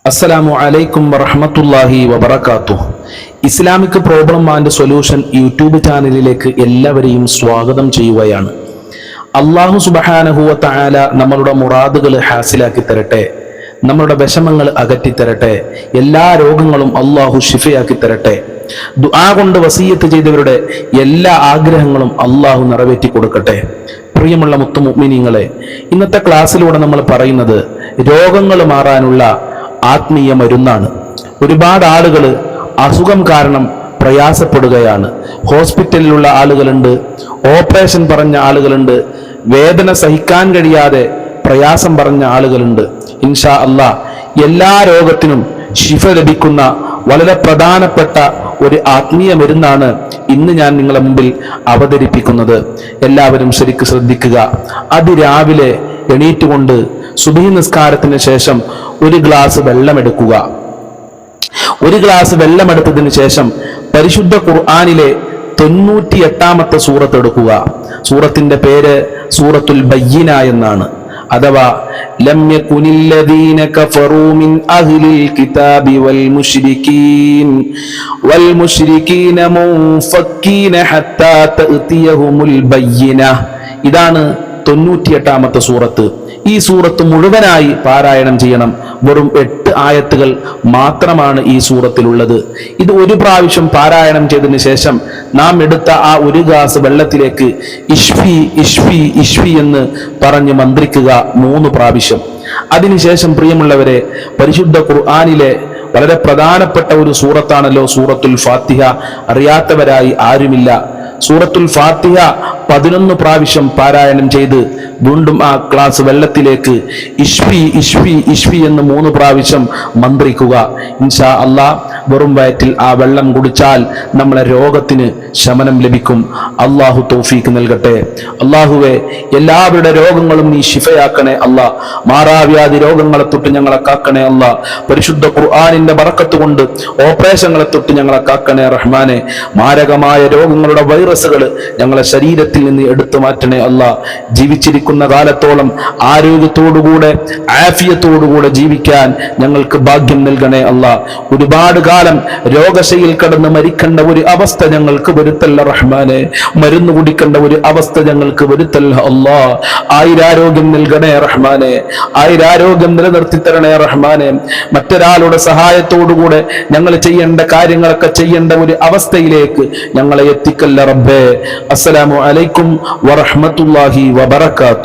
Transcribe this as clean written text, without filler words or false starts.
അസ്സലാമു അലൈക്കും വറഹ്മത്തുള്ളാഹി വബറകാതുഹു. Islamic problem and solution YouTube ചാനലിലേക്ക് എല്ലാവരെയും സ്വാഗതം ചെയ്യുകയാണ്. അല്ലാഹു സുബ്ഹാനഹു വ തആല നമ്മളുടെ മുറാദുകൾ ഹാസിലാക്കി തരട്ടെ, നമ്മളുടെ വിഷമങ്ങൾ അകറ്റി തരട്ടെ, എല്ലാ രോഗങ്ങളും അല്ലാഹു ശിഫയാക്കി തരട്ടെ. ദുആ കൊണ്ട് വസിയത്ത് ചെയ്തവരുടെ എല്ലാ ആഗ്രഹങ്ങളും അല്ലാഹു നിറവേറ്റി കൊടുക്കട്ടെ. പ്രിയമുള്ള മുത്തു മുഅ്മിനീങ്ങളെ, ഇന്നത്തെ ക്ലാസ്സിലൂടെ നമ്മൾ പറയുന്നത് രോഗങ്ങൾ മാറാനുള്ള ആത്മീയ മരുന്നാണ്. ഒരുപാട് ആളുകൾ അസുഖം കാരണം പ്രയാസപ്പെടുകയാണ്. ഹോസ്പിറ്റലിലുള്ള ആളുകളുണ്ട്, ഓപ്പറേഷൻ പറഞ്ഞ ആളുകളുണ്ട്, വേദന സഹിക്കാൻ കഴിയാതെ പ്രയാസം പറഞ്ഞ ആളുകളുണ്ട്. ഇൻഷാ അല്ലാ എല്ലാ രോഗത്തിനും ശിഫ ലഭിക്കുന്ന വളരെ പ്രധാനപ്പെട്ട ഒരു ആത്മീയ മരുന്നാണ് ഇന്ന് ഞാൻ നിങ്ങളുടെ മുമ്പിൽ അവതരിപ്പിക്കുന്നത്. എല്ലാവരും ശരിക്ക് ശ്രദ്ധിക്കുക. അതിരാവിലെ എണീറ്റുകൊണ്ട് സുബഹി നിസ്കാരത്തിന് ശേഷം ഒരു ഗ്ലാസ് വെള്ളമെടുക്കുക. ഒരു ഗ്ലാസ് വെള്ളമെടുത്തതിന് ശേഷം പരിശുദ്ധ ഖുർആനിലെ 98-ാമത്തെ സൂറത്ത് എടുക്കുക. സൂറത്തിന്റെ പേര് സൂറത്തുൽ ബയ്യിന എന്നാണ്. അഥവാ ലം യകുനില്ലദീന കഫറൂ മിൻ അഹ്ലിൽ കിതാബി വൽ മുശ്രികീന മുൻഫക്കീന ഹത്താ തഅതിയഹുമുൽ ബയ്യിന. ഇതാണ് 98-ാമത്തെ സൂറത്ത്. ഈ സൂറത്ത് മുഴുവനായി പാരായണം ചെയ്യണം. വെറും 8 ആയത്തുകൾ മാത്രമാണ് ഈ സൂറത്തിലുള്ളത്. ഇത് ഒരു പ്രാവശ്യം പാരായണം ചെയ്തതിന് ശേഷം നാം എടുത്ത ആ ഒരു ഗ്ലാസ് വെള്ളത്തിലേക്ക് ഇഷ്ഫി ഇഷ്ഫി ഇഷ്ഫി എന്ന് പറഞ്ഞ് മന്ത്രിക്കുക 3 പ്രാവശ്യം. അതിനുശേഷം പ്രിയമുള്ളവരെ, പരിശുദ്ധ ഖുർആനിലെ വളരെ പ്രധാനപ്പെട്ട ഒരു സൂറത്താണല്ലോ സൂറത്തുൽ ഫാത്തിഹ. അറിയാത്തവരായി ആരുമില്ല. സൂറത്തുൽ ഫാത്തിഹ 11 പ്രാവശ്യം പാരായണം ചെയ്ത് വീണ്ടും ആ ഗ്ലാസ് വെള്ളത്തിലേക്ക് ഇഷ്ഫി ഇഷ്ഫി ഇഷ്ഫി എന്ന് 3 പ്രാവശ്യം മന്ത്രിക്കുക. ഇൻഷാ അല്ലാ വെറും വയറ്റിൽ ആ വെള്ളം കുടിച്ചാൽ നമ്മളെ രോഗത്തിന് ശമനം ലഭിക്കും. അല്ലാഹു തൗഫീക്ക് നൽകട്ടെ. അല്ലാഹുവേ, എല്ലാവരുടെ രോഗങ്ങളും നീ ശിഫയാക്കണേ അല്ലാ. മാറാവ്യാധി രോഗങ്ങളെ തൊട്ട് ഞങ്ങളെ കാക്കണേ അല്ലാ. പരിശുദ്ധ ഖുർആനിന്റെ ബറക്കത്ത് കൊണ്ട് ഓപ്പറേഷങ്ങളെ തൊട്ട് ഞങ്ങളെ കാക്കണേ റഹ്മാനെ. മാരകമായ രോഗങ്ങളുടെ വൈറസുകൾ ഞങ്ങളെ ശരീരത്തിൽ നിന്ന് എടുത്തു മാറ്റണേ അല്ലാ. ജീവിച്ചിരിക്കുന്ന കാലത്തോളം ആരോഗ്യത്തോടുകൂടെ ആഫിയത്തോടുകൂടെ ജീവിക്കാൻ ഞങ്ങൾക്ക് ഭാഗ്യം നൽകണേ അല്ലാ. ഒരുപാട് കാലം രോഗശയിൽ കടന്ന് മരിക്കേണ്ട ഒരു അവസ്ഥ ഞങ്ങൾക്ക് വരുത്തല്ല റഹ്മാനെ. മരുന്ന് കുടിക്കേണ്ട ഒരു അവസ്ഥ ഞങ്ങൾക്ക് വരുത്തല്ല അല്ലാ. ആയുരാരോഗ്യം നൽകണേ റഹ്മാനെ. ആയുരാരോഗ്യം നിലനിർത്തി തരണേ റഹ്മാനെ. മറ്റൊരാളുടെ സഹായത്തോടുകൂടെ ഞങ്ങൾ ചെയ്യേണ്ട കാര്യങ്ങളൊക്കെ ചെയ്യേണ്ട ഒരു അവസ്ഥയിലേക്ക് ഞങ്ങളെ എത്തിക്കല്ല റബ്ബേ. അസ്സലാമു അലൈക്കും വറഹ്മത്തുള്ളാഹി വബറകാതുഹു.